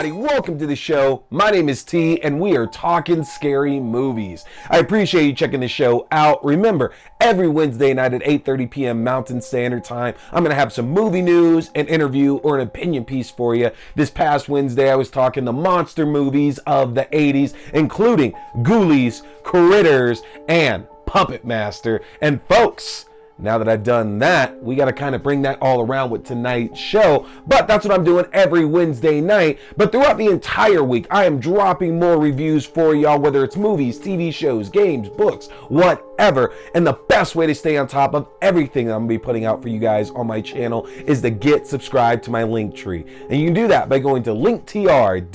everybody, welcome to the show. My name is T and we are talking scary movies. I appreciate you checking the show out. Remember, every Wednesday night at 8:30 p.m. Mountain Standard Time, I'm going to have some movie news, an interview, or an opinion piece for you. This past Wednesday, I was talking the monster movies of the 80s, including Ghoulies, Critters, and Puppet Master. And folks, now that I've done that, we got to kind of bring that all around with tonight's show. But that's what I'm doing every Wednesday night. But throughout the entire week, I am dropping more reviews for y'all, whether it's movies, TV shows, games, books, whatever. And the best way to stay on top of everything I'm going to be putting out for you guys on my channel is to get subscribed to my link tree. And you can do that by going to linktr.ee/T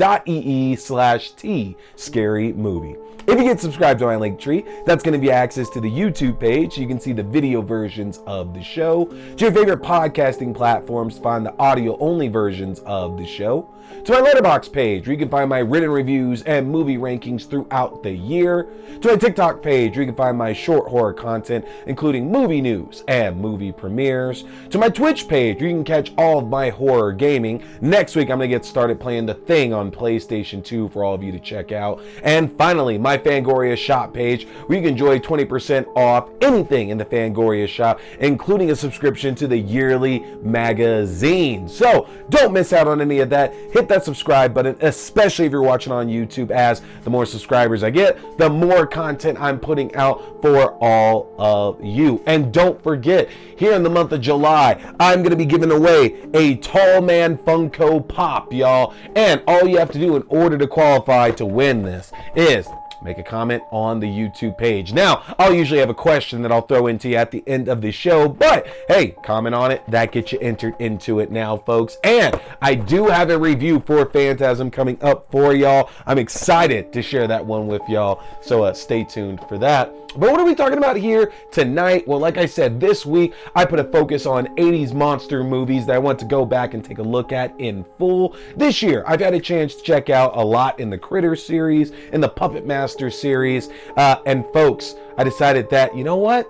Scary Movie. If you get subscribed to my link tree, that's going to be access to the YouTube page so you can see the video versions of the show, to your favorite podcasting platforms to find the audio-only versions of the show, to my Letterboxd page where you can find my written reviews and movie rankings throughout the year, to my TikTok page where you can find my short horror content including movie news and movie premieres, to my Twitch page where you can catch all of my horror gaming. Next week I'm going to get started playing The Thing on PlayStation 2 for all of you to check out. And finally, my Fangoria shop page where you can enjoy 20% off anything in the Fangoria shop, including a subscription to the yearly magazine. So don't miss out on any of that. Hit that subscribe button, especially if you're watching on YouTube, as the more subscribers I get, the more content I'm putting out for all of you. And don't forget, here in the month of July, I'm going to be giving away a Tall Man Funko Pop, y'all. And all you have to do in order to qualify to win this is make a comment on the YouTube page. Now, I'll usually have a question that I'll throw into you at the end of the show, but hey, comment on it. That gets you entered into it now, folks. And I do have a review for Phantasm coming up for y'all. I'm excited to share that one with y'all, so stay tuned for that. But what are we talking about here tonight? Well, like I said, this week I put a focus on 80s monster movies that I want to go back and take a look at in full. This year, I've had a chance to check out a lot in the Critter series, in the Puppet Master series, and folks, I decided that, you know what?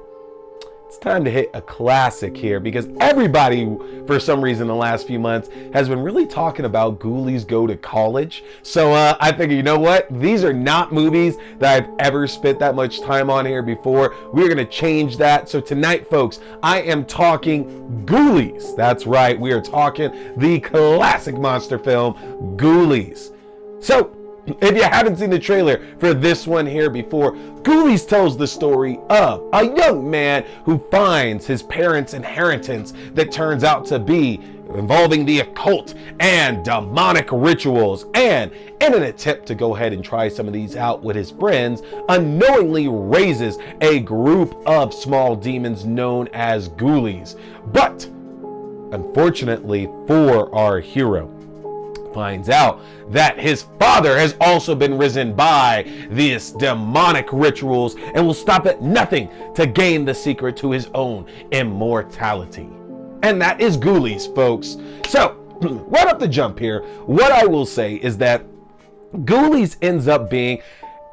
It's time to hit a classic here, because everybody, for some reason, the last few months has been really talking about Ghoulies Go to College. So I figured, you know what? These are not movies that I've ever spent that much time on here before. We're going to change that. So tonight, folks, I am talking Ghoulies. That's right. We are talking the classic monster film, Ghoulies. So if you haven't seen the trailer for this one here before, Ghoulies tells the story of a young man who finds his parents' inheritance that turns out to be involving the occult and demonic rituals, and in an attempt to go ahead and try some of these out with his friends, unknowingly raises a group of small demons known as Ghoulies. But unfortunately for our hero, finds out that his father has also been risen by these demonic rituals and will stop at nothing to gain the secret to his own immortality. And that is Ghoulies, folks. So, right up the jump here, what I will say is that Ghoulies ends up being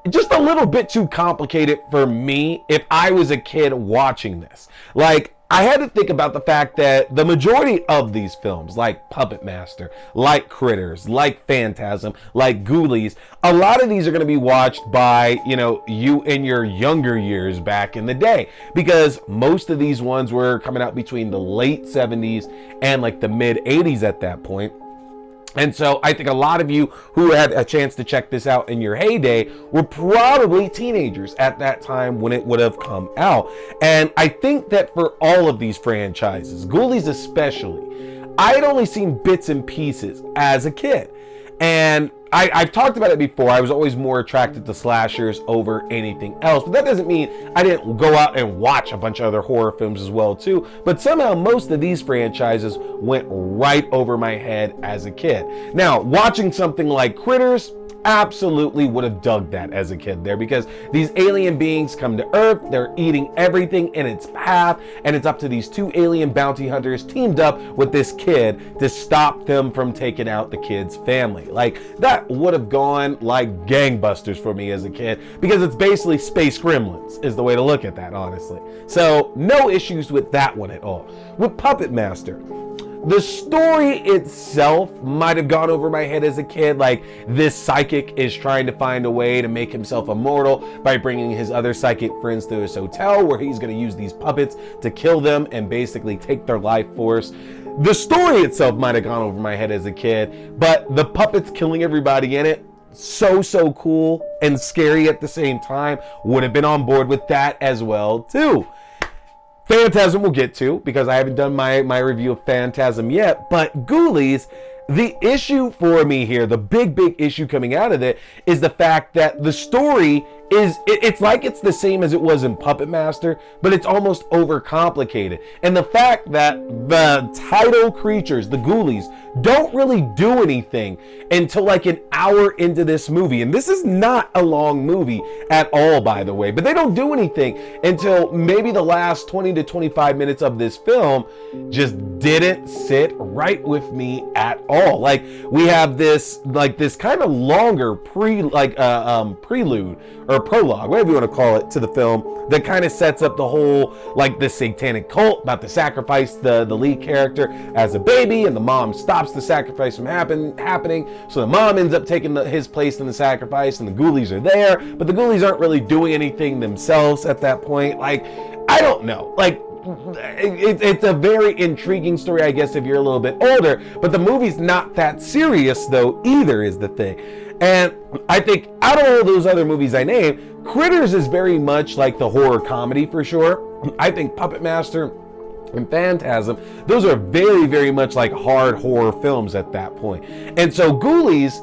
just a little bit too complicated for me if I was a kid watching this. Like, I had to think about the fact that the majority of these films, like Puppet Master, like Critters, like Phantasm, like Ghoulies, a lot of these are going to be watched by, you in your younger years back in the day, because most of these ones were coming out between the late 70s and like the mid 80s at that point. And so I think a lot of you who had a chance to check this out in your heyday were probably teenagers at that time when it would have come out. And I think that for all of these franchises, Ghoulies especially, I had only seen bits and pieces as a kid. And I've talked about it before. I was always more attracted to slashers over anything else. But that doesn't mean I didn't go out and watch a bunch of other horror films as well, too. But somehow most of these franchises went right over my head as a kid. Now, watching something like Critters, absolutely would have dug that as a kid there, because these alien beings come to Earth, they're eating everything in its path, and it's up to these two alien bounty hunters teamed up with this kid to stop them from taking out the kid's family. Like, that would have gone like gangbusters for me as a kid, because it's basically Space Gremlins is the way to look at that, honestly. So no issues with that one at all. With Puppet Master, The story itself might have gone over my head as a kid. Like, this psychic is trying to find a way to make himself immortal by bringing his other psychic friends to his hotel, where he's going to use these puppets to kill them and basically take their life force. The story itself might have gone over my head as a kid, but the puppets killing everybody in it, so cool and scary at the same time. Would have been on board with that as well too. Phantasm we'll get to, because I haven't done my review of Phantasm yet, but Ghoulies, the issue for me here, the big issue coming out of it, is the fact that the story is, it's like it's the same as it was in Puppet Master, but it's almost overcomplicated. And the fact that the title creatures, the Ghoulies, don't really do anything until like an hour into this movie. And this is not a long movie at all, by the way, but they don't do anything until maybe the last 20 to 25 minutes of this film. Just didn't sit right with me at all. Like, we have this kind of longer prelude or prologue, whatever you want to call it, to the film, that kind of sets up the whole, like, the satanic cult about to sacrifice the lead character as a baby, and the mom stops the sacrifice from happening. So the mom ends up taking his place in the sacrifice, and the Ghoulies are there, but the Ghoulies aren't really doing anything themselves at that point. Like, I don't know. Like, it's a very intriguing story, I guess, if you're a little bit older, but the movie's not that serious, though, either, is the thing. And I think out of all those other movies I named, Critters is very much like the horror comedy for sure. I think Puppet Master and Phantasm, those are very much like hard horror films at that point. And so Ghoulies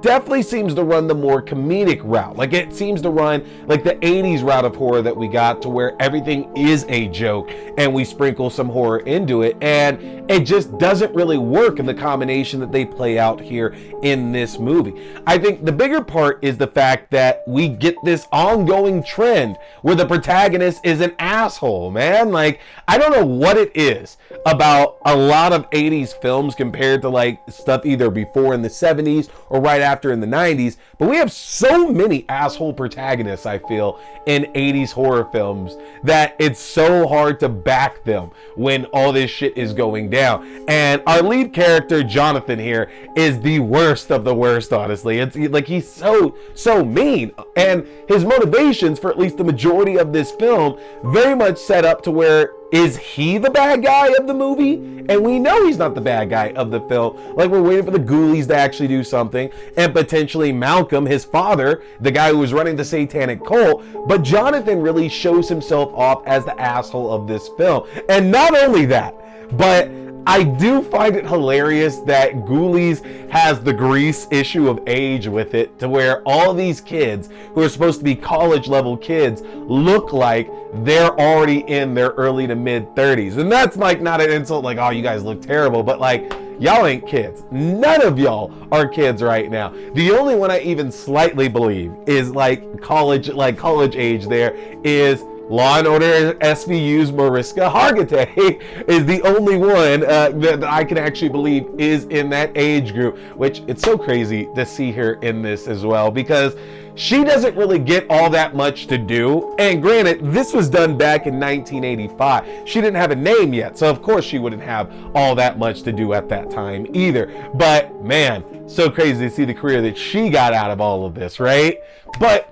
definitely seems to run the more comedic route. Like, it seems to run like the 80s route of horror that we got, to where everything is a joke and we sprinkle some horror into it, and it just doesn't really work in the combination that they play out here in this movie. I think the bigger part is the fact that we get this ongoing trend where the protagonist is an asshole, man. Like, I don't know what it is about a lot of 80s films compared to like stuff either before in the 70s or right after in the 90s, but we have so many asshole protagonists, I feel, in 80s horror films, that it's so hard to back them when all this shit is going down. And our lead character, Jonathan, here is the worst of the worst, honestly. It's like, he's so mean, and his motivations for at least the majority of this film very much set up to where, is he the bad guy of the movie? And we know he's not the bad guy of the film. Like, we're waiting for the Ghoulies to actually do something, and potentially Malcolm, his father, the guy who was running the satanic cult. But Jonathan really shows himself off as the asshole of this film. And not only that, but I do find it hilarious that Ghoulies has the Grease issue of age with it, to where all these kids who are supposed to be college level kids look like they're already in their early to mid 30s. And that's like not an insult, like, oh, you guys look terrible, but like, y'all ain't kids. None of y'all are kids right now. The only one I even slightly believe is like college age there is Law and Order SVU's Mariska Hargitay is the only one that I can actually believe is in that age group, which it's so crazy to see her in this as well, because she doesn't really get all that much to do. And granted, this was done back in 1985. She didn't have a name yet, so of course she wouldn't have all that much to do at that time either. But man, so crazy to see the career that she got out of all of this, right? But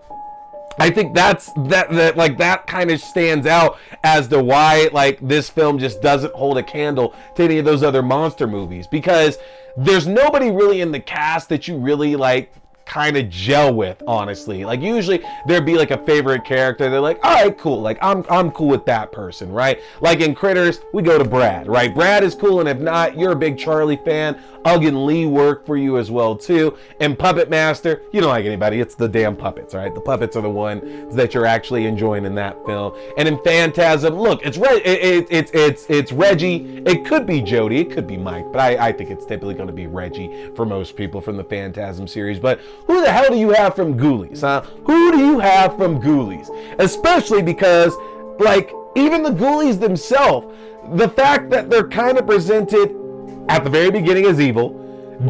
I think that kind of stands out as to why like this film just doesn't hold a candle to any of those other monster movies, because there's nobody really in the cast that you really like kind of gel with, honestly. Like, usually there'd be like a favorite character, they're like, all right, cool, like I'm cool with that person, right? Like in Critters, we go to Brad, right? Brad is cool, and if not, you're a big Charlie fan, Ugg and Lee work for you as well too. And Puppet Master, you don't like anybody, it's the damn puppets, right? The puppets are the ones that you're actually enjoying in that film. And in Phantasm, look, it's Reggie, it could be Jody, it could be Mike, but I think it's typically going to be Reggie for most people from the Phantasm series. But who the hell do you have from Ghoulies, huh? Who do you have from Ghoulies? Especially because, like, even the Ghoulies themselves, the fact that they're kind of presented at the very beginning as evil,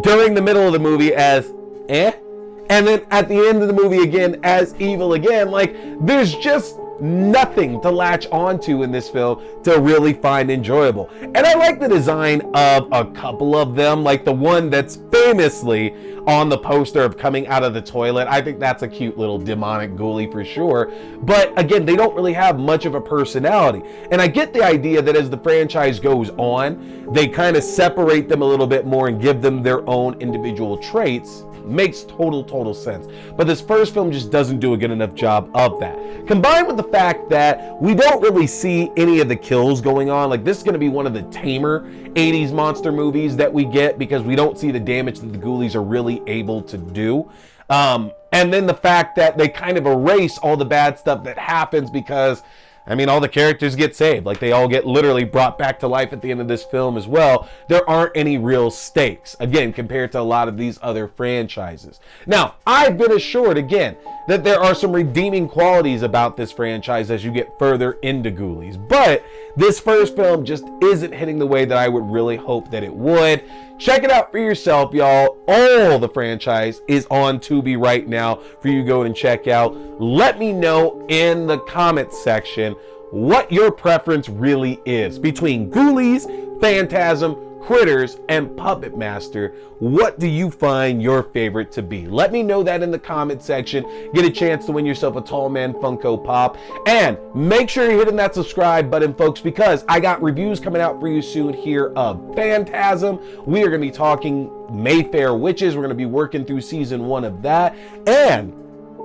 during the middle of the movie as and then at the end of the movie again as evil again, like, there's just nothing to latch onto in this film to really find enjoyable. And I like the design of a couple of them, like the one that's famously on the poster of coming out of the toilet. I think that's a cute little demonic ghoulie for sure. But again, they don't really have much of a personality. And I get the idea that as the franchise goes on, they kind of separate them a little bit more and give them their own individual traits. Makes total sense. But this first film just doesn't do a good enough job of that. Combined with the fact that we don't really see any of the kills going on. Like, this is going to be one of the tamer 80s monster movies that we get, because we don't see the damage that the Ghoulies are really able to do. And then the fact that they kind of erase all the bad stuff that happens, because I mean, all the characters get saved. Like, they all get literally brought back to life at the end of this film as well. There aren't any real stakes, again, compared to a lot of these other franchises. Now, I've been assured, again, that there are some redeeming qualities about this franchise as you get further into Ghoulies. But this first film just isn't hitting the way that I would really hope that it would. Check it out for yourself, y'all. All the franchise is on Tubi right now for you to go and check out. Let me know in the comments section what your preference really is between Ghoulies, Phantasm, Critters, and Puppet Master. What do you find your favorite to be? Let me know that in the comment section. Get a chance to win yourself a Tall Man Funko Pop. And make sure you're hitting that subscribe button, folks, because I got reviews coming out for you soon here of Phantasm. We are going to be talking Mayfair Witches. We're going to be working through season 1 of that. And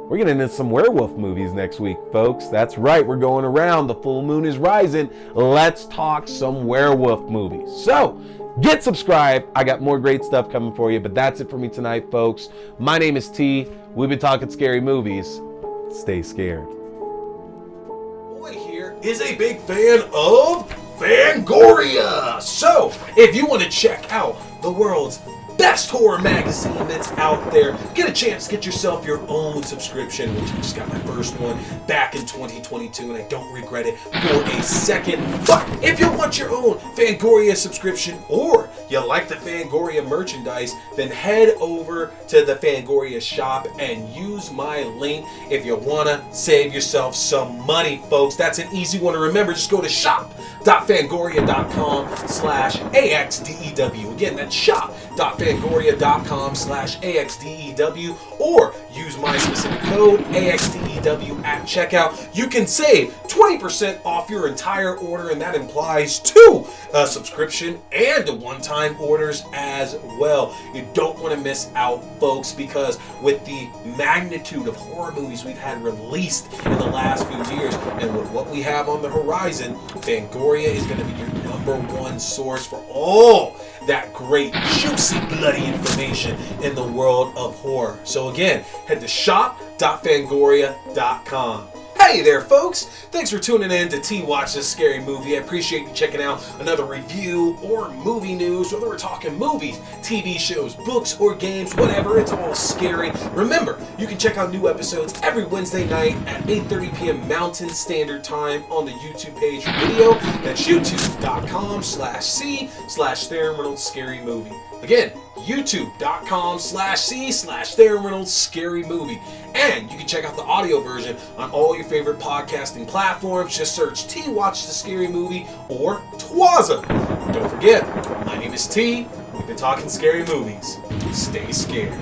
we're getting into some werewolf movies next week, folks. That's right, we're going around. The full moon is rising. Let's talk some werewolf movies. So, get subscribed. I got more great stuff coming for you, but that's it for me tonight, folks. My name is T. We've been talking scary movies. Stay scared. Boy here is a big fan of Fangoria. So, if you want to check out the world's best horror magazine that's out there, get a chance to get yourself your own subscription, which I just got my first one back in 2022, and I don't regret it for a second. But if you want your own Fangoria subscription, or you like the Fangoria merchandise, then head over to the Fangoria shop and use my link if you want to save yourself some money, folks. That's an easy one to remember. Just go to shop.fangoria.com/AXDEW. Again, that's shop.fangoria.com/AXDEW, or use my specific code AXDEW at checkout. You can save 20% off your entire order, and that implies 2 subscription and one-time orders as well. You don't want to miss out, folks, because with the magnitude of horror movies we've had released in the last few years, and with what we have on the horizon, Fangoria is going to be your #1 source for all that great, juicy, bloody information in the world of horror. So again, head to shop.fangoria.com. Hey there, folks! Thanks for tuning in to T Watch This Scary Movie. I appreciate you checking out another review or movie news, whether we're talking movies, TV shows, books, or games, whatever, it's all scary. Remember, you can check out new episodes every Wednesday night at 8:30 p.m. Mountain Standard Time on the YouTube page for video. That's youtube.com/C/Theron Reynolds Scary Movie. Again, youtube.com/C/Theron Reynolds Scary Movie. And you can check out the audio version on all your favorite podcasting platforms. Just search T Watch the Scary Movie or TWASM. Don't forget, my name is T. We've been talking scary movies. Stay scared.